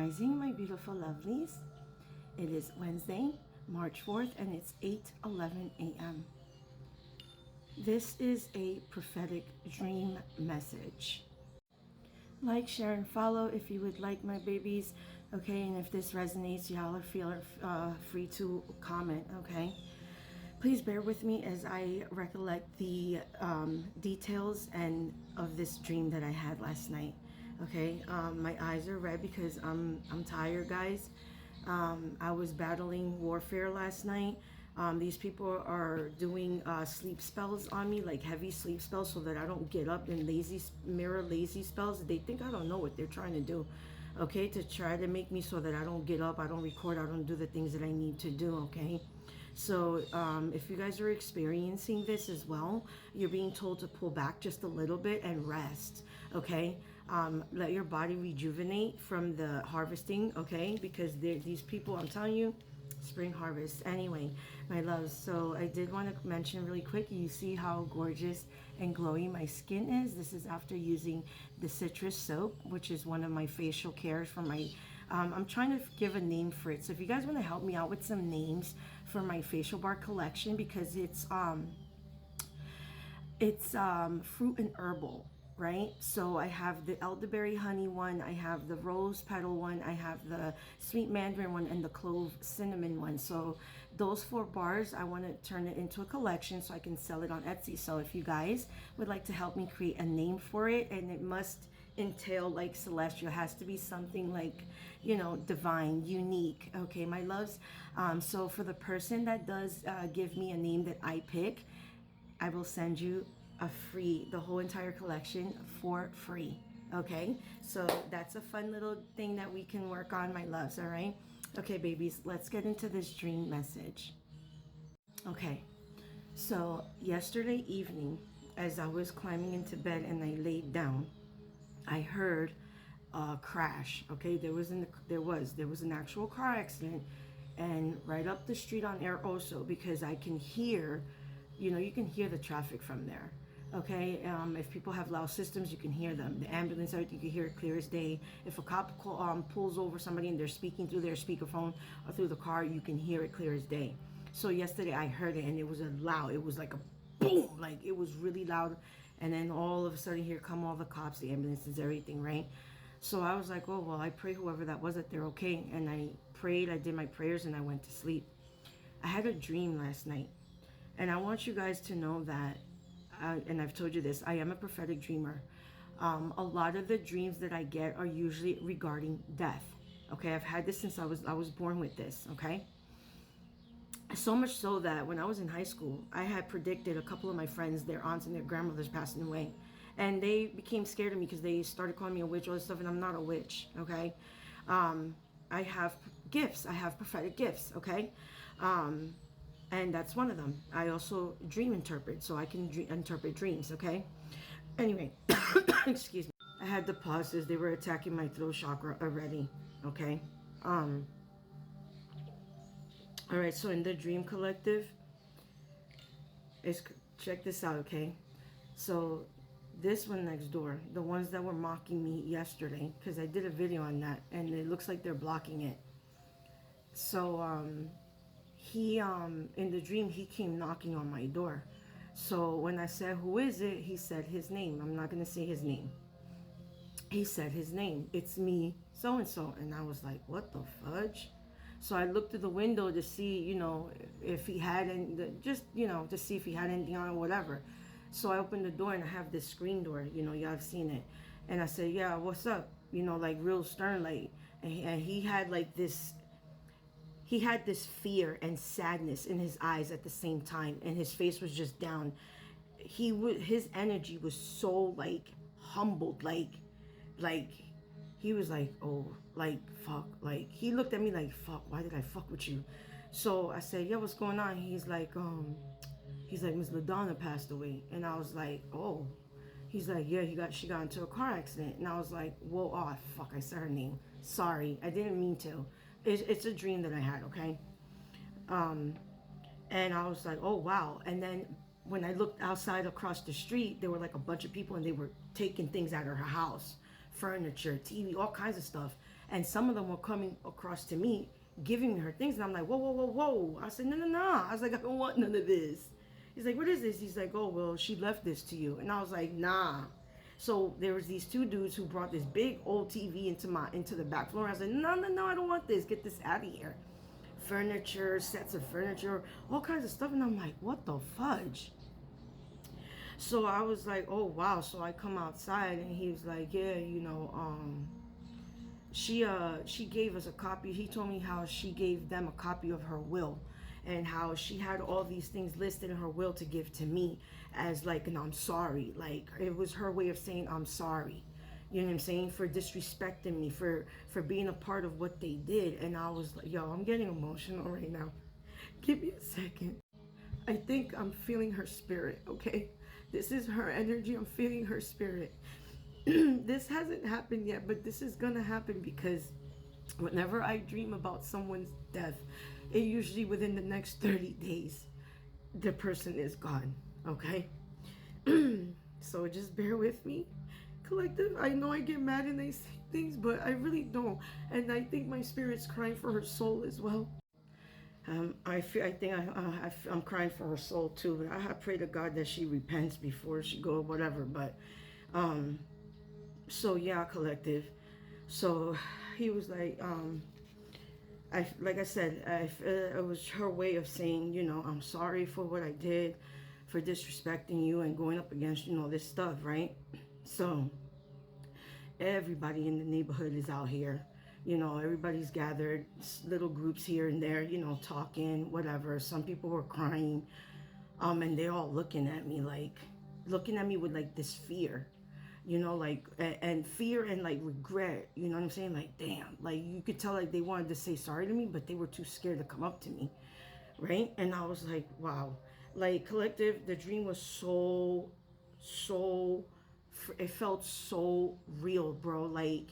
Rising, my beautiful lovelies. It is Wednesday, March 4th, and it's 8:11 a.m. This is a prophetic dream message. Like, share, and follow if you would like, my babies. Okay, and if this resonates, y'all feel free to comment. Okay, please bear with me as I recollect the details and of this dream that I had last night. Okay, my eyes are red because I'm tired, guys. I was battling warfare last night. These people are doing sleep spells on me, like heavy sleep spells, so that I don't get up, and lazy spells. They think I don't know what they're trying to do, okay, to try to make me so that I don't get up, I don't record, I don't do the things that I need to do, okay? So if you guys are experiencing this as well, you're being told to pull back just a little bit and rest, okay? Let your body rejuvenate from the harvesting, okay? Because these people, I'm telling you, spring harvest. Anyway, my loves, so I did want to mention really quick, you see how gorgeous and glowy my skin is. This is after using the citrus soap, which is one of my facial cares for my I'm trying to give a name for it. So if you guys want to help me out with some names for my facial bar collection, because it's fruit and herbal, right? So I have the elderberry honey one, I have the rose petal one, I have the sweet mandarin one, and the clove cinnamon one. So those 4 bars, I want to turn it into a collection so I can sell it on Etsy. So if you guys would like to help me create a name for it, and it must entail like celestial, has to be something like, you know, divine, unique, okay, my loves. So for the person that does give me a name that I pick, I will send you the whole entire collection for free. Okay, so that's a fun little thing that we can work on, my loves. All right, okay, babies, let's get into this dream message. Okay, so yesterday evening, as I was climbing into bed and I laid down, I heard a crash. Okay, there was an actual car accident, and right up the street on Air Oso, because I can hear, you know, you can hear the traffic from there. Okay, if people have loud systems, you can hear them. The ambulance, everything, you can hear it clear as day. If a cop pulls over somebody and they're speaking through their speakerphone or through the car, you can hear it clear as day. So yesterday I heard it, and it was it was like a boom, like it was really loud. And then all of a sudden, here come all the cops, the ambulances, everything, right? So I was like, oh, well, I pray whoever that was, that they're okay. And I prayed, I did my prayers, and I went to sleep. I had a dream last night. And I want you guys to know that, and I've told you this, I am a prophetic dreamer. A lot of the dreams that I get are usually regarding death. Okay, I've had this since I was born with this, okay? So much so that when I was in high school, I had predicted a couple of my friends, their aunts and their grandmothers passing away. And they became scared of me because they started calling me a witch, all this stuff, and I'm not a witch, okay? I have gifts. I have prophetic gifts, okay? And that's one of them. I also dream interpret, so I can interpret dreams, okay? Anyway, excuse me. I had the pauses. They were attacking my throat chakra already, okay? All right, so in the dream collective, check this out, okay? So this one next door, the ones that were mocking me yesterday, because I did a video on that, and it looks like they're blocking it. So he in the dream, he came knocking on my door. So when I said, who is it, he said his name. I'm not gonna say his name. He said his name. It's me, so and so. And I was like, what the fudge? So I looked through the window to see, you know, if he had any, just, you know, to see if he had anything on or whatever. So I opened the door, and I have this screen door, you know, y'all have seen it. And I said, yeah, what's up? You know, like real stern, like, and he had like this, he had this fear and sadness in his eyes at the same time, and his face was just down. His energy was so like humbled, like he was like, oh, like, fuck. Like, he looked at me like, fuck, why did I fuck with you? So I said, yeah, what's going on? He's like, Miss LaDonna passed away. And I was like, oh. He's like, yeah, she got into a car accident. And I was like, whoa, oh, fuck, I said her name. Sorry, I didn't mean to. It's a dream that I had, okay? And I was like, oh, wow. And then when I looked outside across the street, there were like a bunch of people, and they were taking things out of her house. Furniture, TV, all kinds of stuff. And some of them were coming across to me, giving me her things. And I'm like, whoa, whoa, whoa, whoa. I said, no, no, no. I was like, I don't want none of this. He's like, what is this? He's like, oh, well, she left this to you. And I was like, nah. So there was these two dudes who brought this big old TV into the back floor. I was like, no, no, no, I don't want this. Get this out of here. Furniture, sets of furniture, all kinds of stuff. And I'm like, what the fudge? So I was like, oh, wow. So I come outside and he was like, yeah, you know, she gave us a copy. He told me how she gave them a copy of her will and how she had all these things listed in her will to give to me as like an I'm sorry. Like it was her way of saying I'm sorry. You know what I'm saying? For disrespecting me, for being a part of what they did. And I was like, yo, I'm getting emotional right now. Give me a second. I think I'm feeling her spirit, okay? This is her energy. I'm feeling her spirit. This hasn't happened yet, but this is gonna happen because whenever I dream about someone's death, it usually within the next 30 days, the person is gone, okay? So just bear with me. Collective, I know I get mad and I say things, but I really don't. And I think my spirit's crying for her soul as well. I'm crying for her soul too. I pray to God that she repents before she go, whatever. But, so yeah, collective. So he was like, like I said, it was her way of saying, you know, I'm sorry for what I did, for disrespecting you and going up against, you know, this stuff, right? So everybody in the neighborhood is out here. You know, everybody's gathered, little groups here and there, you know, talking, whatever. Some people were crying. And they're all looking at me with like this fear, you know, like, and fear and like regret, you know what I'm saying? Like, damn, like you could tell like they wanted to say sorry to me, but they were too scared to come up to me. Right. And I was like, wow, like collective, the dream was so, it felt so real, bro. Like,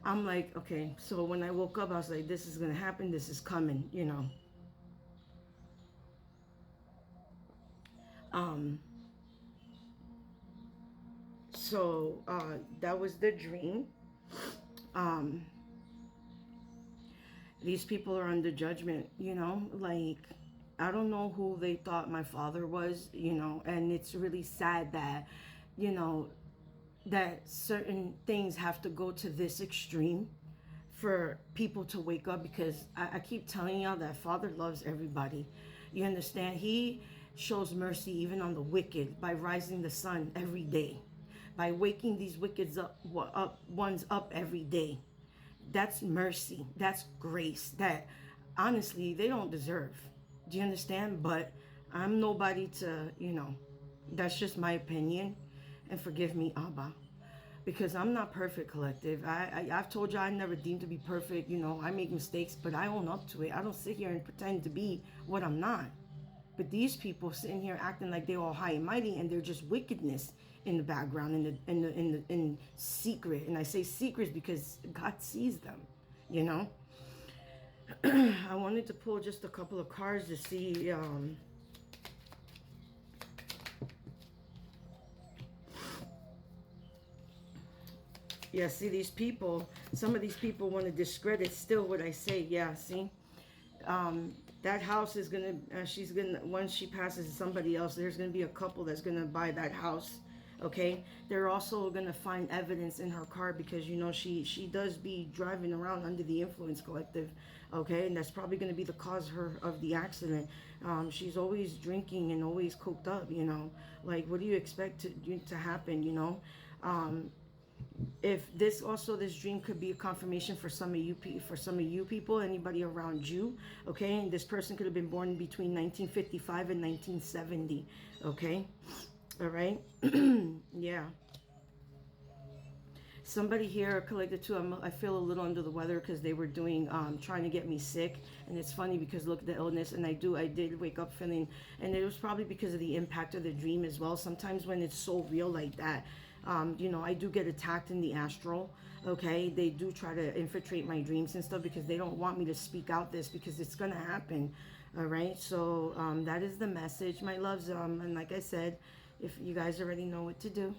I'm like, okay, so when I woke up, I was like, this is going to happen. This is coming, you know. So that was the dream. These people are under judgment, you know, like, I don't know who they thought my father was, you know, and it's really sad that, you know, that certain things have to go to this extreme for people to wake up, because I keep telling y'all that Father loves everybody. You understand? He shows mercy even on the wicked by rising the sun every day, by waking these wicked ones up every day. That's mercy. That's grace that honestly they don't deserve. Do you understand? But I'm nobody to, you know, that's just my opinion. And forgive me, Abba, because I'm not perfect, collective. I've told you I never deemed to be perfect. You know, I make mistakes, but I own up to it. I don't sit here and pretend to be what I'm not. But these people sitting here acting like they're all high and mighty, and they're just wickedness in the background, in secret. And I say secrets because God sees them, you know. I wanted to pull just a couple of cards to see yeah, see these people, some of these people want to discredit still what I say. Yeah, see, that house is gonna she's gonna, once she passes to somebody else, there's gonna be a couple that's gonna buy that house. Okay, they're also gonna find evidence in her car, because you know she does be driving around under the influence, collective. Okay, and that's probably gonna be the cause of the accident. She's always drinking and always coked up, you know. Like, what do you expect to happen, you know? If this dream could be a confirmation for some of you people, anybody around you, okay? And this person could have been born between 1955 and 1970, okay? All right. Yeah, somebody here collected too. I feel a little under the weather because they were doing trying to get me sick. And it's funny because look at the illness, and I did wake up feeling, and it was probably because of the impact of the dream as well. Sometimes when it's so real like that, you know, I do get attacked in the astral. Okay, they do try to infiltrate my dreams and stuff because they don't want me to speak out this, because it's gonna happen. All right, so that is the message, my loves. And like I said, if you guys already know what to do,